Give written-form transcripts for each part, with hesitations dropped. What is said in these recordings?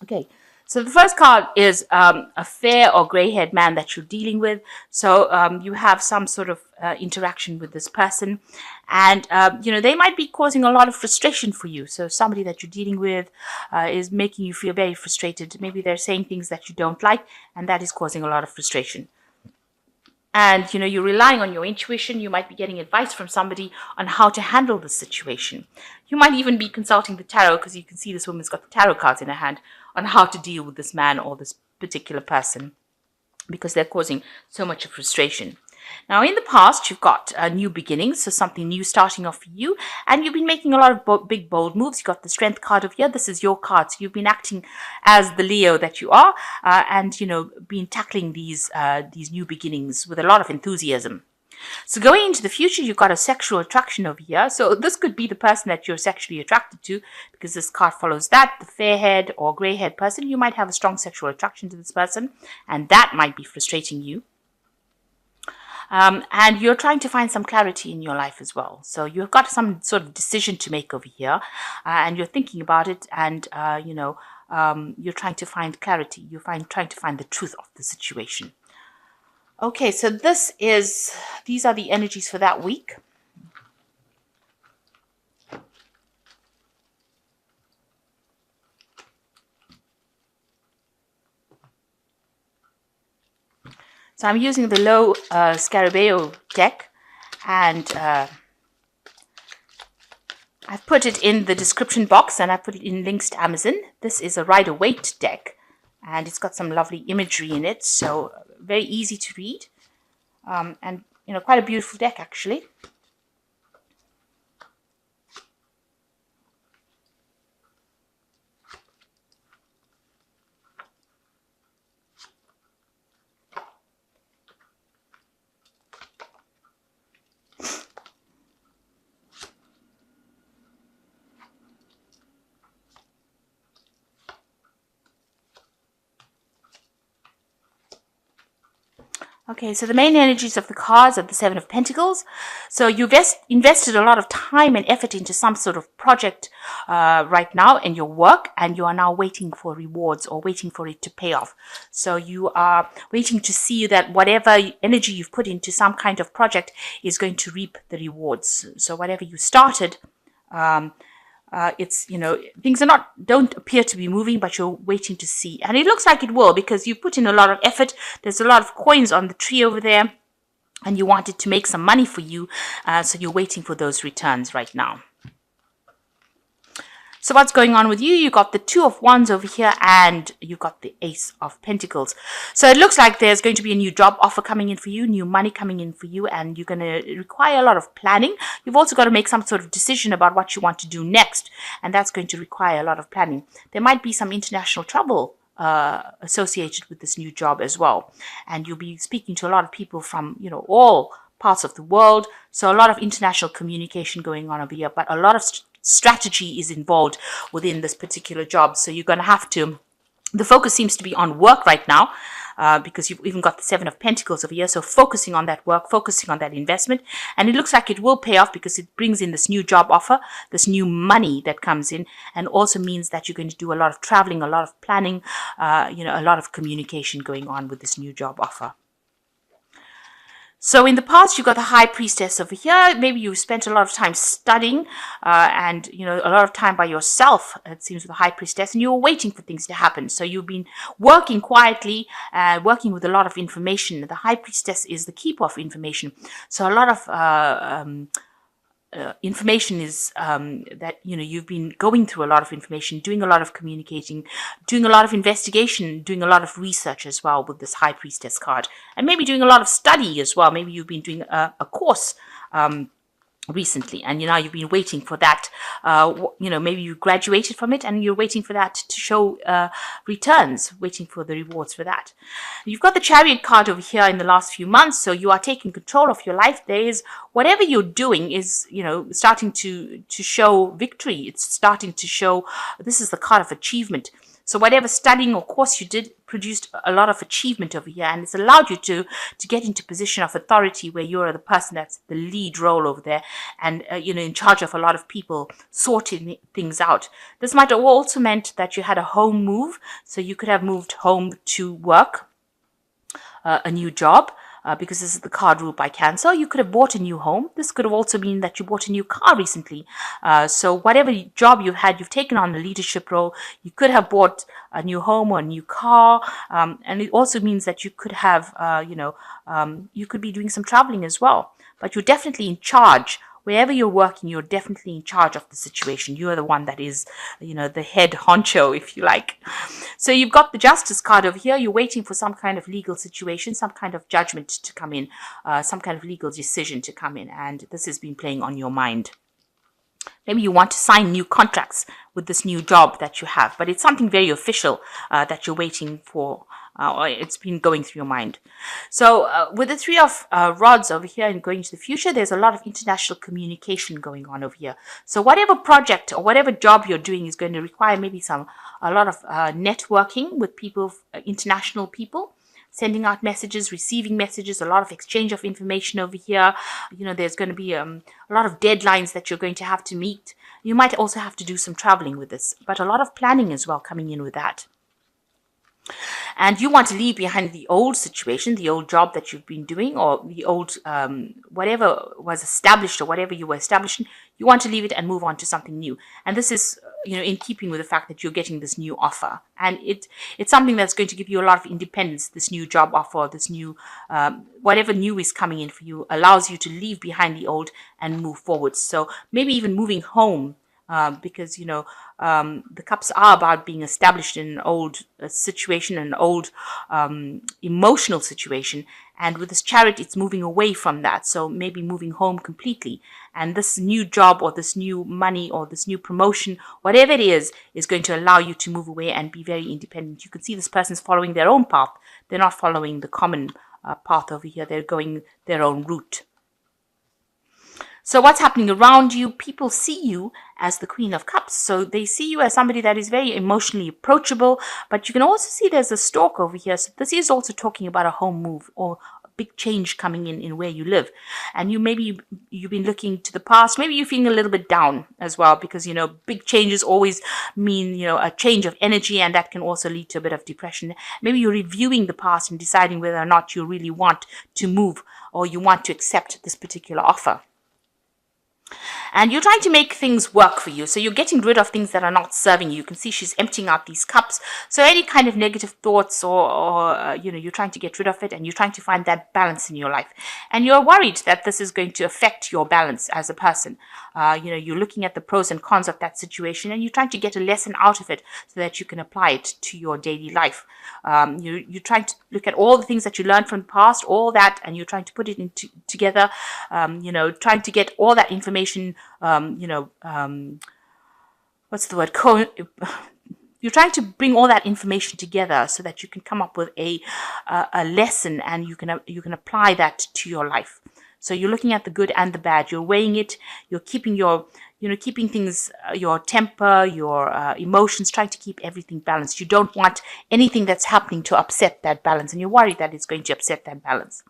Okay, so the first card is a fair or gray-haired man that you're dealing with. So you have some sort of interaction with this person, and they might be causing a lot of frustration for you. So somebody that you're dealing with is making you feel very frustrated. Maybe they're saying things that you don't like, and that is causing a lot of frustration. And you're relying on your intuition. You might be getting advice from somebody on how to handle the situation. You might even be consulting the tarot, because you can see this woman's got the tarot cards in her hand, on how to deal with this man or this particular person, because they're causing so much of frustration. Now, in the past, you've got new beginnings, so something new starting off for you, and you've been making a lot of big, bold moves. You've got the Strength card over here. This is your card, so you've been acting as the Leo that you are, and been tackling these new beginnings with a lot of enthusiasm. So going into the future, you've got a sexual attraction over here. So this could be the person that you're sexually attracted to, because this card follows that. The fair-haired or grey-haired person, you might have a strong sexual attraction to this person, and that might be frustrating you. And you're trying to find some clarity in your life as well. So you've got some sort of decision to make over here, and you're thinking about it, and you're trying to find clarity. You're trying to find the truth of the situation. Okay, so these are the energies for that week. So I'm using the Low Scarabeo deck, and I've put it in the description box, and I put it in links to Amazon. This is a Rider-Waite deck, and it's got some lovely imagery in it, so very easy to read, and quite a beautiful deck actually. Okay, so the main energies of the cards are the Seven of Pentacles. So you've invested a lot of time and effort into some sort of project right now in your work, and you are now waiting for rewards or waiting for it to pay off. So you are waiting to see that whatever energy you've put into some kind of project is going to reap the rewards. So whatever you started, it's things don't appear to be moving, but you're waiting to see, and it looks like it will, because you put in a lot of effort. There's a lot of coins on the tree over there, and you want it to make some money for you, so you're waiting for those returns right now. So what's going on with you? You got the Two of Wands over here, and you got the Ace of Pentacles. So it looks like there's going to be a new job offer coming in for you, new money coming in for you, and you're going to require a lot of planning. You've also got to make some sort of decision about what you want to do next, and that's going to require a lot of planning. There might be some international travel associated with this new job as well, and you'll be speaking to a lot of people from all parts of the world. So a lot of international communication going on over here, but a lot of strategy is involved within this particular job. So you're going to have to, the focus seems to be on work right now, because you've even got the Seven of Pentacles over here. So focusing on that work, focusing on that investment, and it looks like it will pay off, because it brings in this new job offer, this new money that comes in, and also means that you're going to do a lot of traveling, a lot of planning, a lot of communication going on with this new job offer. So in the past, you've got the High Priestess over here. Maybe you spent a lot of time studying, and a lot of time by yourself, it seems, with the High Priestess, and you were waiting for things to happen. So you've been working quietly, working with a lot of information. The High Priestess is the keeper of information. So a lot of information is that you've been going through a lot of information, doing a lot of communicating, doing a lot of investigation, doing a lot of research as well with this High Priestess card, and maybe doing a lot of study as well. Maybe you've been doing a course recently, and now you've been waiting for that. Maybe you graduated from it, and you're waiting for that to show returns, waiting for the rewards for that. You've got the Chariot card over here in the last few months, so you are taking control of your life. There is, whatever you're doing is starting to show victory. It's starting to show, this is the card of achievement. So whatever studying or course you did produced a lot of achievement over here, and it's allowed you to get into position of authority where you're the person that's the lead role over there, and in charge of a lot of people, sorting things out. This might have also meant that you had a home move, so you could have moved home to work, a new job, because this is the card ruled by Cancer. You could have bought a new home. This could have also been that you bought a new car recently. So whatever job you've had, you've taken on a leadership role. You could have bought a new home or a new car. And it also means that you could have, you could be doing some traveling as well. But you're definitely in charge. Wherever you're working, you're definitely in charge of the situation. You're the one that is, the head honcho, if you like. So you've got the Justice card over here. You're waiting for some kind of legal situation, some kind of judgment to come in, some kind of legal decision to come in. And this has been playing on your mind. Maybe you want to sign new contracts with this new job that you have, but it's something very official that you're waiting for. Or it's been going through your mind. So with the Three of Rods over here and going to the future, there's a lot of international communication going on over here. So whatever project or whatever job you're doing is going to require maybe a lot of networking with people, international people, sending out messages, receiving messages, a lot of exchange of information over here. There's going to be a lot of deadlines that you're going to have to meet. You might also have to do some traveling with this, but a lot of planning as well coming in with that. And you want to leave behind the old situation, the old job that you've been doing, or the old whatever was established or whatever you were establishing. You want to leave it and move on to something new. And this is, in keeping with the fact that you're getting this new offer. And it's something that's going to give you a lot of independence. This new job offer, this new, whatever new is coming in for you, allows you to leave behind the old and move forward. So maybe even moving home. Because the cups are about being established in an old situation, an old emotional situation, and with this Chariot, it's moving away from that. So maybe moving home completely, and this new job or this new money or this new promotion, whatever it is going to allow you to move away and be very independent. You can see this person's following their own path. They're not following the common path over here. They're going their own route. So what's happening around you? People see you as the Queen of Cups. So they see you as somebody that is very emotionally approachable, but you can also see there's a stork over here. So this is also talking about a home move or a big change coming in where you live. And you've been looking to the past. Maybe you're feeling a little bit down as well because, big changes always mean, a change of energy, and that can also lead to a bit of depression. Maybe you're reviewing the past and deciding whether or not you really want to move or you want to accept this particular offer. And you're trying to make things work for you. So you're getting rid of things that are not serving you. You can see she's emptying out these cups. So any kind of negative thoughts or you're trying to get rid of it, and you're trying to find that balance in your life. And you're worried that this is going to affect your balance as a person. You're looking at the pros and cons of that situation, and you're trying to get a lesson out of it so that you can apply it to your daily life. You're trying to look at all the things that you learned from the past, all that, and you're trying to put it together, trying to get all that information, what's the word? You're trying to bring all that information together so that you can come up with a lesson, and you can apply that to your life. So you're looking at the good and the bad. You're weighing it. You're keeping keeping things, your temper, your emotions, trying to keep everything balanced. You don't want anything that's happening to upset that balance, and you're worried that it's going to upset that balance.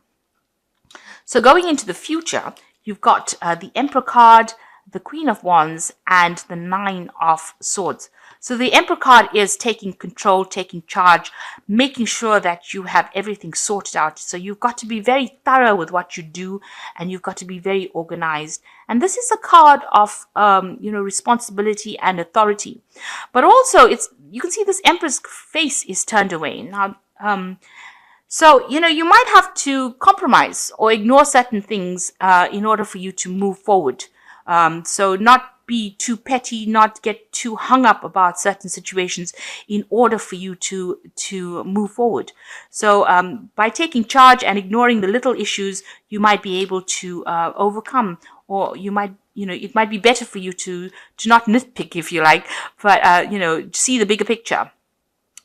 So going into the future, you've got the Emperor card, the Queen of Wands, and the Nine of Swords. So the Emperor card is taking control, taking charge, making sure that you have everything sorted out. So you've got to be very thorough with what you do, and you've got to be very organized. And this is a card of, responsibility and authority. But also, you can see this Emperor's face is turned away. Now, so, you might have to compromise or ignore certain things in order for you to move forward. So not be too petty, not get too hung up about certain situations in order for you to move forward. So by taking charge and ignoring the little issues, you might be able to overcome, or you might, it might be better for you to not nitpick, if you like, but, see the bigger picture.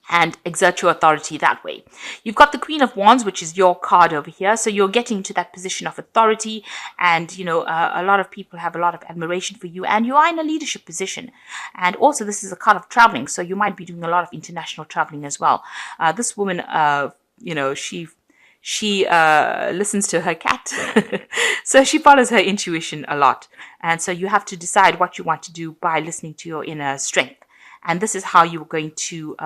and exert your authority that way. You've got the Queen of Wands, which is your card over here. So you're getting to that position of authority, and a lot of people have a lot of admiration for you, and you are in a leadership position. And also, this is a card of traveling, so you might be doing a lot of international traveling as well. This woman, she listens to her cat. So she follows her intuition a lot. And so you have to decide what you want to do by listening to your inner strength. And this is how you're going to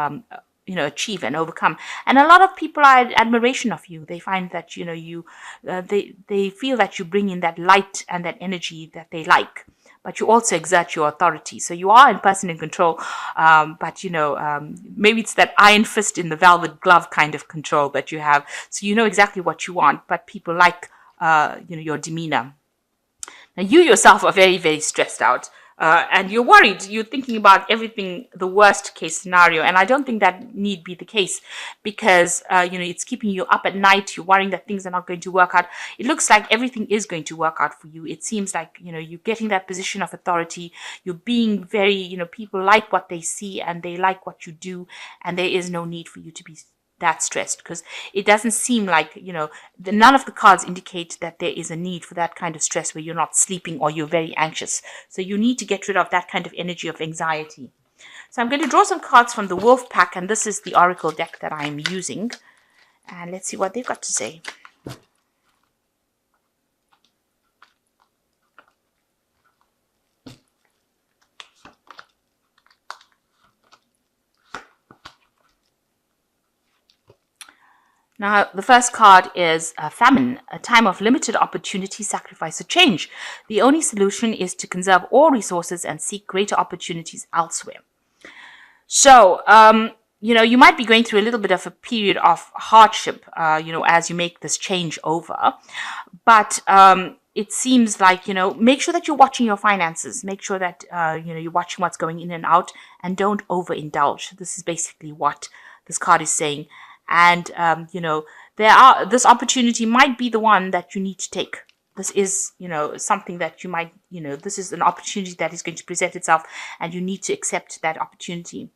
achieve and overcome. And a lot of people are in admiration of you. They find that they feel that you bring in that light and that energy that they like, but you also exert your authority. So you are in person in control, but maybe it's that iron fist in the velvet glove kind of control that you have. So you know exactly what you want, but people like your demeanor. Now you yourself are very, very stressed out. And you're worried, you're thinking about everything, the worst case scenario. And I don't think that need be the case, because, it's keeping you up at night. You're worrying that things are not going to work out. It looks like everything is going to work out for you. It seems like, you're getting that position of authority. You're being very, people like what they see and they like what you do. And there is no need for you to be that stressed, because it doesn't seem like none of the cards indicate that there is a need for that kind of stress where you're not sleeping or you're very anxious. So you need to get rid of that kind of energy of anxiety. So I'm going to draw some cards from the Wolf Pack, and this is the Oracle deck that I'm using, and let's see what they've got to say. Now, the first card is famine, a time of limited opportunity, sacrifice, or change. The only solution is to conserve all resources and seek greater opportunities elsewhere. So, you might be going through a little bit of a period of hardship, as you make this change over. But it seems like, make sure that you're watching your finances. Make sure that, you're watching what's going in and out, and don't overindulge. This is basically what this card is saying. And, this opportunity might be the one that you need to take. This is, something that you might, this is an opportunity that is going to present itself, and you need to accept that opportunity.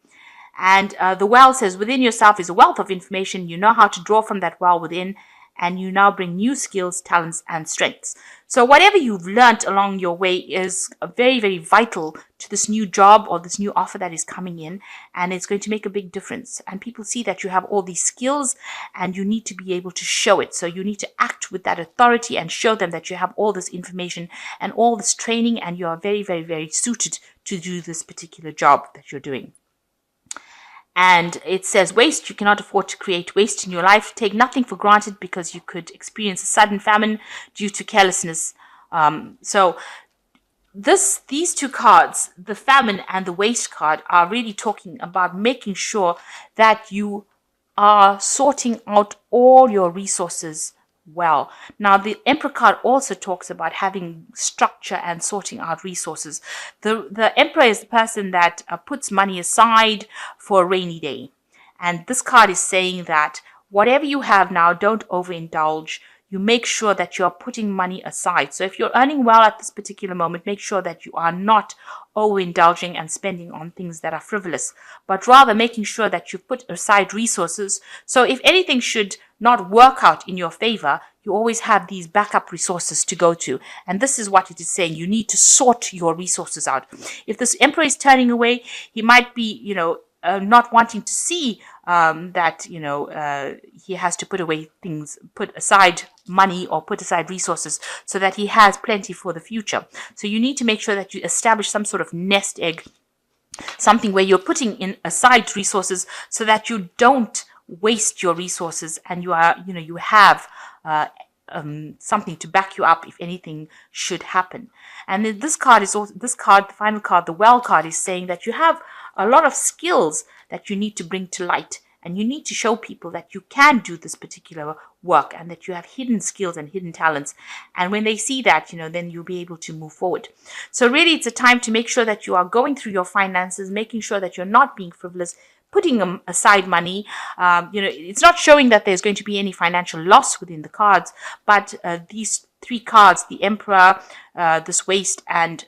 And the well says, within yourself is a wealth of information. You know how to draw from that well within, and you now bring new skills, talents, and strengths. So whatever you've learned along your way is very, very vital to this new job or this new offer that is coming in, and it's going to make a big difference. And people see that you have all these skills, and you need to be able to show it. So you need to act with that authority and show them that you have all this information and all this training, and you are very, very, very suited to do this particular job that you're doing. And it says, waste, you cannot afford to create waste in your life. Take nothing for granted, because you could experience a sudden famine due to carelessness. So these two cards, the famine and the waste card, are really talking about making sure that you are sorting out all your resources well. Now, the Emperor card also talks about having structure and sorting out resources. The Emperor is the person that puts money aside for a rainy day. And this card is saying that whatever you have now, don't overindulge. You make sure that you're putting money aside. So if you're earning well at this particular moment, make sure that you are not overindulging and spending on things that are frivolous, but rather making sure that you put aside resources. So if anything should not work out in your favor, you always have these backup resources to go to. And this is what it is saying. You need to sort your resources out. If this Emperor is turning away, he might be, not wanting to see that, he has to put aside money or put aside resources so that he has plenty for the future. So you need to make sure that you establish some sort of nest egg, something where you're putting in aside resources so that you don't waste your resources, and you have something to back you up if anything should happen. And then this card, the final card, the well card, is saying that you have a lot of skills that you need to bring to light, and you need to show people that you can do this particular work and that you have hidden skills and hidden talents. And when they see that, then you'll be able to move forward. So really, it's a time to make sure that you are going through your finances, making sure that you're not being frivolous, putting aside money. It's not showing that there's going to be any financial loss within the cards, but these three cards, the Emperor, this waste, and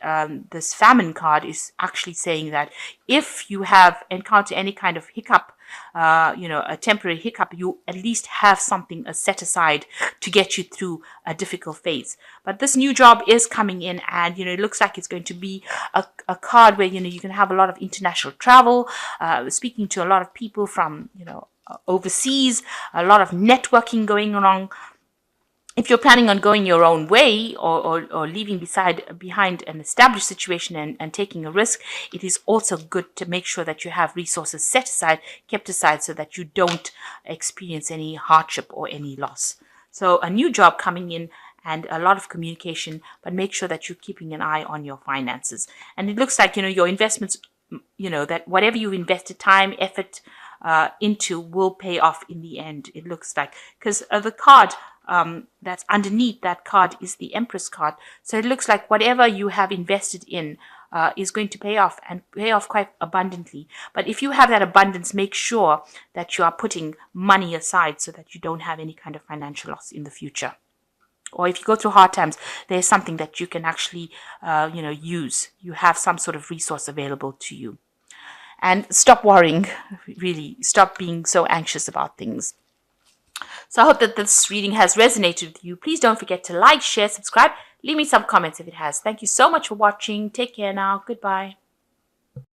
this famine card, is actually saying that if you have encountered any kind of hiccup a temporary hiccup, you at least have something set aside to get you through a difficult phase. But this new job is coming in, and it looks like it's going to be a card where you can have a lot of international travel, speaking to a lot of people from overseas, a lot of networking going along. If you're planning on going your own way, or leaving behind an established situation and taking a risk, it is also good to make sure that you have resources kept aside, so that you don't experience any hardship or any loss. So a new job coming in and a lot of communication, but make sure that you're keeping an eye on your finances. And it looks like, your investments, that whatever you've invested time, effort into will pay off in the end. It looks like, because the card that's underneath that card is the Empress card. So it looks like whatever you have invested in is going to pay off, and pay off quite abundantly. But if you have that abundance, make sure that you are putting money aside so that you don't have any kind of financial loss in the future. Or if you go through hard times, there's something that you can actually, use. You have some sort of resource available to you. And stop worrying, really. Stop being so anxious about things. So I hope that this reading has resonated with you. Please don't forget to like, share, subscribe. Leave me some comments if it has. Thank you so much for watching. Take care now. Goodbye.